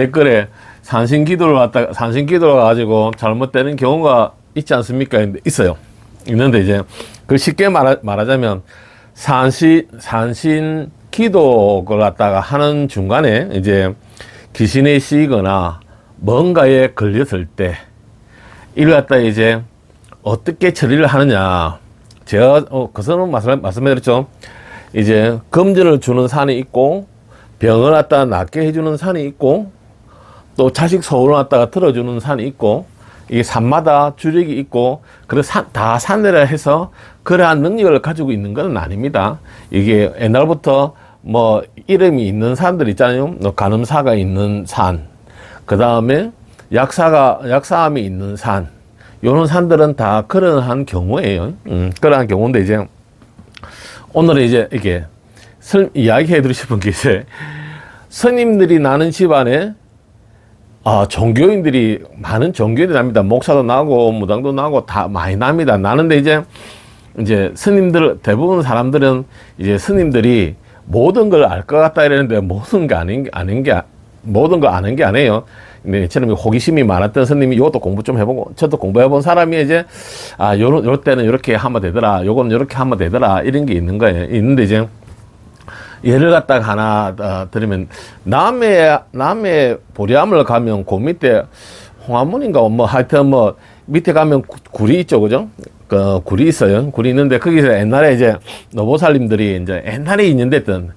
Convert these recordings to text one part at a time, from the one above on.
댓글에 산신기도를 갖다가, 산신기도를 가지고 잘못되는 경우가 있지 않습니까? 있어요. 있는데 이제, 그 쉽게 말하자면, 산신 기도를 갖다가 하는 중간에 이제 귀신에 씌이거나 뭔가에 걸렸을 때, 이를 갖다 이제 어떻게 처리를 하느냐. 제가, 그서는 말씀드렸죠. 이제 금전을 주는 산이 있고, 병을 갖다가 낫게 해주는 산이 있고, 또 자식 소원을 갖다가 들어주는 산이 있고, 이게 산마다 주력이 있고, 그래서 다 산내라 해서 그러한 능력을 가지고 있는 건 아닙니다. 이게 옛날부터 뭐 이름이 있는 산들 있잖아요. 간음사가 있는 산, 그 다음에 약사함이 있는 산, 요런 산들은 다 그러한 경우예요. 그러한 경우인데 이제 오늘은 이제 이렇게 이야기해 드리고 싶은 게 이제 스님들이 나는 집안에 종교인들이, 많은 종교인들이 납니다. 목사도 나고, 무당도 나고, 다 많이 납니다. 나는데 이제 스님들, 대부분 사람들은 이제 스님들이 모든 걸 알 것 같다 이러는데 모든 걸 아는 게 아니에요. 근데 저는 호기심이 많았던 스님이 이것도 공부 좀 해보고, 저도 공부해본 사람이 이제, 요럴 때는 이렇게 하면 되더라. 요건 이렇게 하면 되더라. 이런 게 있는 거예요. 있는데 이제, 예를 갖다가 하나 드리면, 남해 보리암을 가면 그 밑에 홍화문인가 뭐 하여튼 뭐 밑에 가면 굴이 있죠, 그죠? 그 굴이 있어요. 굴이 있는데 거기서 옛날에 이제 노보살님들이 이제 옛날에 인연됐던,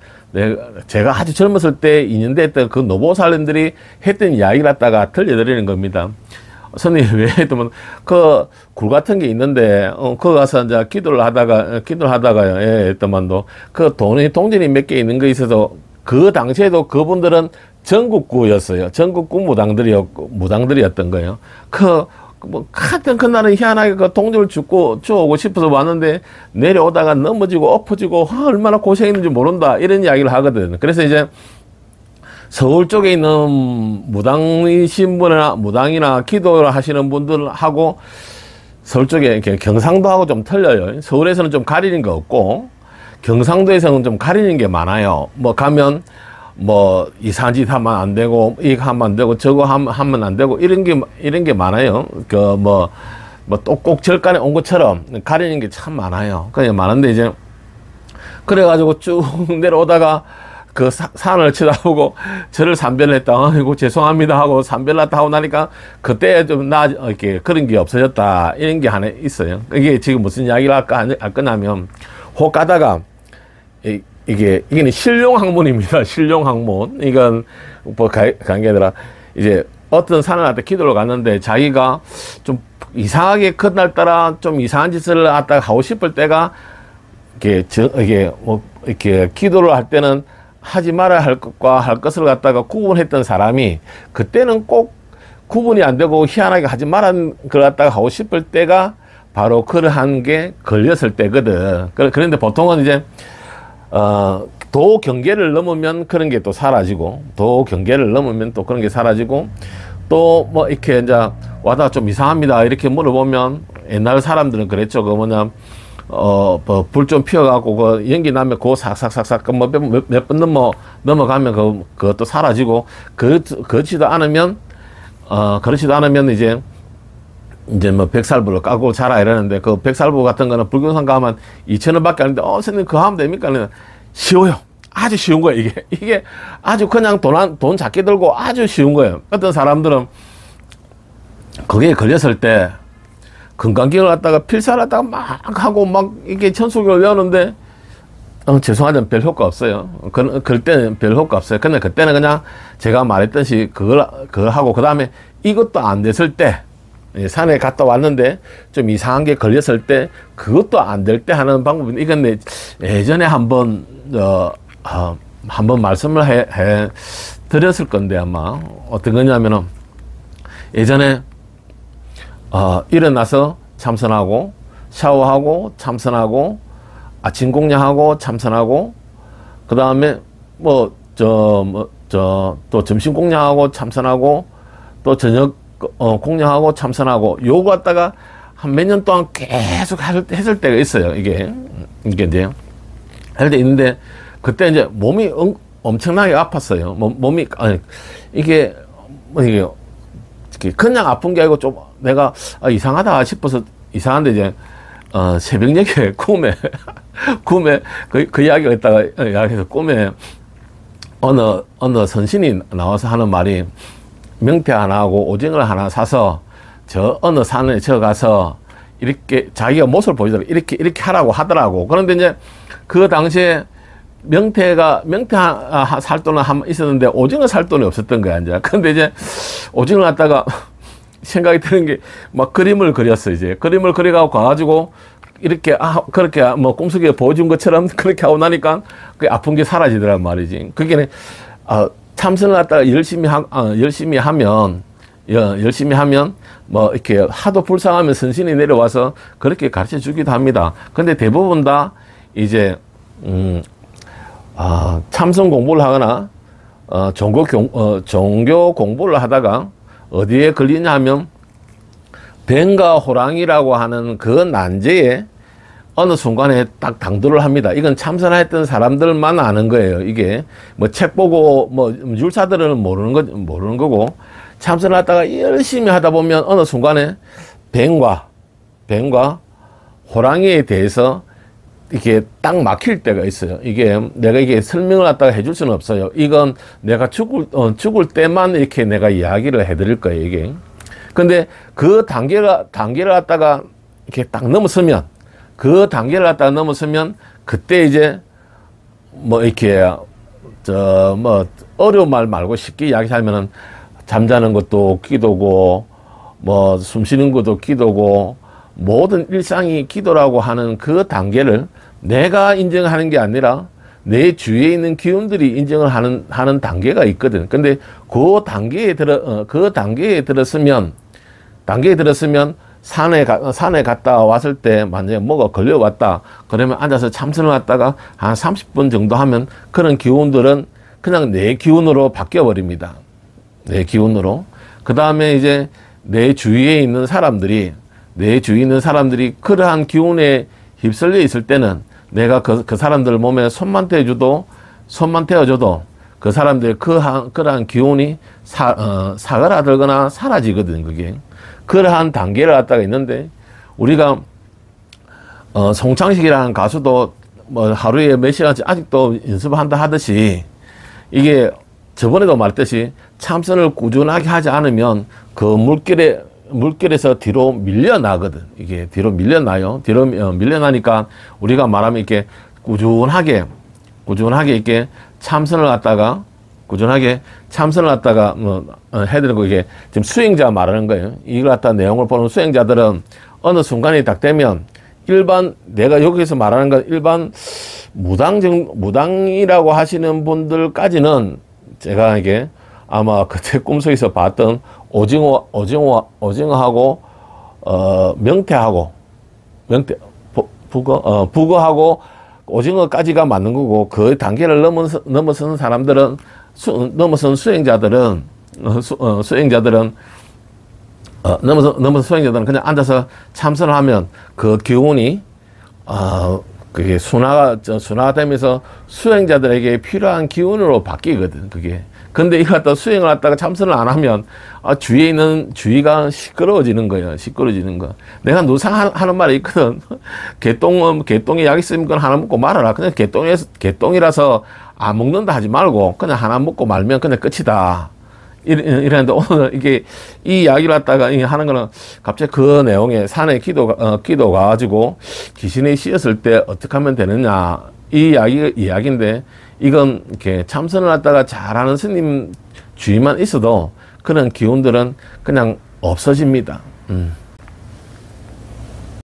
제가 아주 젊었을 때 인연됐던 그 노보살님들이 했던 이야기를 갖다가 들려드리는 겁니다. 선생님, 왜 했더만, 굴 같은 게 있는데, 거기 가서 이제 기도를 하다가요, 예, 했더만도, 동전이 몇 개 있는 거 있어서, 그 당시에도 그분들은 전국구였어요. 전국구 무당들이었던 거예요. 하여튼 그날은 희한하게 그 동전을 주오고 싶어서 왔는데, 내려오다가 넘어지고 엎어지고, 얼마나 고생했는지 모른다. 이런 이야기를 하거든. 그래서 이제, 서울 쪽에 있는 무당이신 분이나 무당이나 기도를 하시는 분들하고 서울 쪽에 이렇게 경상도하고 좀 틀려요. 서울에서는 좀 가리는 거 없고 경상도에서는 좀 가리는 게 많아요. 뭐 가면 뭐 이상한 짓 하면 안 되고 이거 하면 안 되고 저거 하면 안 되고 이런 게 많아요. 또 꼭 절간에 온 것처럼 가리는 게 참 많아요. 그냥 많은데 이제 그래가지고 쭉 내려오다가 그 산을 쳐다보고 저를 산별을 했다. 아이고 죄송합니다 하고 산별을 하고 나니까 그때 좀 이렇게 그런 게 없어졌다. 이런 게 하나 있어요. 이게 지금 무슨 이야기를 할 거냐면 혹 가다가 이게 신룡학문입니다. 신룡학문. 이건 뭐 관계들아 이제 어떤 산을 갖다 기도를 갔는데 자기가 좀 이상하게 그날따라 좀 이상한 짓을 갖다가 하고 싶을 때가 이렇게 기도를 할 때는 하지 말아야 할 것과 할 것을 갖다가 구분했던 사람이 그때는 꼭 구분이 안 되고 희한하게 하지 말은 걸 갖다가 하고 싶을 때가 바로 그러한 게 걸렸을 때거든. 그런데 보통은 이제 도 경계를 넘으면 그런 게 또 사라지고 도 경계를 넘으면 또 그런 게 사라지고 또 뭐 이렇게 이제 와다 좀 이상합니다 이렇게 물어보면 옛날 사람들은 그랬죠. 그 뭐냐 불 좀 피워갖고, 그 연기 나면 그거 싹싹싹싹, 몇 번 넘어가면 그것도 사라지고, 그렇지도 않으면 이제 뭐 백살부를 까고 자라 이러는데, 그 백살부 같은 거는 불경산 가면 2,000원 밖에 안 하는데, 선생님 그거 하면 됩니까? 쉬워요. 아주 쉬운 거예요, 이게. 이게 아주 그냥 돈 작게 들고 아주 쉬운 거예요. 어떤 사람들은 거기에 걸렸을 때, 건강기를 갖다가 필사를 갖다가 막 하고 막 이게 천수교를 외우는데 죄송하지만 별 효과 없어요. 그럴 때는 별 효과 없어요. 근데 그때는 그냥 제가 말했듯이 그걸 하고 그 다음에 이것도 안 됐을 때 산에 갔다 왔는데 좀 이상한 게 걸렸을 때 그것도 안 될 때 하는 방법인데 이건 예전에 한번 말씀을 해 드렸을 건데 아마 어떤 거냐면은 예전에 일어나서 참선하고, 샤워하고, 참선하고, 아침 공양하고, 참선하고, 그 다음에, 또 점심 공양하고, 참선하고, 또 저녁, 공양하고, 참선하고, 요거 갖다가 한 몇 년 동안 계속 했을 때가 있어요, 이게 이제. 할 때 있는데, 그때 이제 몸이 엄청나게 아팠어요. 이게, 뭐 이게 그냥 아픈 게 아니고 좀 내가 이상하다 싶어서 이상한데 이제 새벽녘에 꿈에 그 이야기가 있다가 이야기해서 꿈에 어느 선신이 나와서 하는 말이 명태 하나하고 오징어를 하나 사서 저 어느 산에 저 가서 이렇게 자기가 모습을 보이더라고 이렇게 하라고 하더라고. 그런데 이제 그 당시에 명태 살 돈은 한번 있었는데 오징어 살 돈이 없었던 거야 이제. 근데 이제 오징어 갖다가 생각이 드는 게 막 그림을 그렸어. 이제 그림을 그려가고 가가지고 이렇게 그렇게 뭐 꿈속에 보여준 것처럼 그렇게 하고 나니까 그 아픈 게 사라지더란 말이지. 그게 참선을 갖다가 열심히 하면 뭐 이렇게 하도 불쌍하면 선신이 내려와서 그렇게 가르쳐 주기도 합니다. 근데 대부분 다 이제 참선 공부를 하거나 종교 공부를 하다가 어디에 걸리냐 하면 뱀과 호랑이라고 하는 그 난제에 어느 순간에 딱 당도를 합니다. 이건 참선했던 사람들만 아는 거예요. 이게 뭐 책 보고 뭐 율사들은 모르는 거고, 참선을 하다가 열심히 하다 보면 어느 순간에 뱀과 호랑이에 대해서 이게 딱 막힐 때가 있어요. 내가 설명을 갖다가 해줄 수는 없어요. 이건 내가 죽을 때만 이렇게 내가 이야기를 해드릴 거예요, 이게. 근데 그 단계를 갖다가 이렇게 딱 넘어서면, 그때 이제 뭐 이렇게 어려운 말 말고 쉽게 이야기하면은 잠자는 것도 기도고, 뭐 숨 쉬는 것도 기도고, 모든 일상이 기도라고 하는 그 단계를 내가 인정하는 게 아니라 내 주위에 있는 기운들이 인정을 하는 단계가 있거든. 근데 그 단계에 들었으면 산에 갔다 왔을 때 만약에 뭐가 걸려왔다 그러면 앉아서 참선을 했다가 한 30분 정도 하면 그런 기운들은 그냥 내 기운으로 바뀌어 버립니다. 내 기운으로. 그 다음에 이제 내 주위에 있는 사람들이 그러한 기운에 휩쓸려 있을 때는 내가 그 사람들 몸에 손만 떼어줘도 그 사람들의 그러한 기운이 사그라들거나 사라지거든, 그게. 그러한 단계를 갖다가 있는데, 우리가, 송창식이라는 가수도 뭐 하루에 몇 시간씩 아직도 연습을 한다 하듯이, 이게 저번에도 말했듯이 참선을 꾸준하게 하지 않으면 그 물결에서 뒤로 밀려나거든. 이게 뒤로 밀려나요. 밀려나니까 우리가 말하면 이렇게 꾸준하게 이렇게 참선을 갖다가 해야 되는 거, 이게 지금 수행자 말하는 거예요. 이걸 갖다 내용을 보는 수행자들은 어느 순간이 딱 되면 내가 여기서 말하는 건 일반 무당이라고 하시는 분들까지는 제가 이게 아마 그때 꿈속에서 봤던 오징어하고 북어하고 오징어까지가 맞는 거고, 그 단계를 넘어서는 사람들은 넘어선 수행자들은 그냥 앉아서 참선을 하면 그 기운이 그게 순화가 되면서 수행자들에게 필요한 기운으로 바뀌거든, 그게. 근데 이거 갖다 수행을 갖다가 참선을 안 하면 주위가 시끄러워지는 거예요. 거. 내가 누상 하는 말이 있거든. 개똥에 약 있으면 그건 하나 먹고 말아라. 그냥 개똥이라서 안 먹는다 하지 말고 그냥 하나 먹고 말면 그냥 끝이다. 이랬는데 오늘 이 이야기를 갖다가 하는 거는 갑자기 그 내용에 산에 기도 가가지고 귀신이 씌었을 때 어떻게 하면 되느냐. 이 이야기인데, 이건 이렇게 참선을 갖다가 잘하는 스님 주위만 있어도 그런 기운들은 그냥 없어집니다.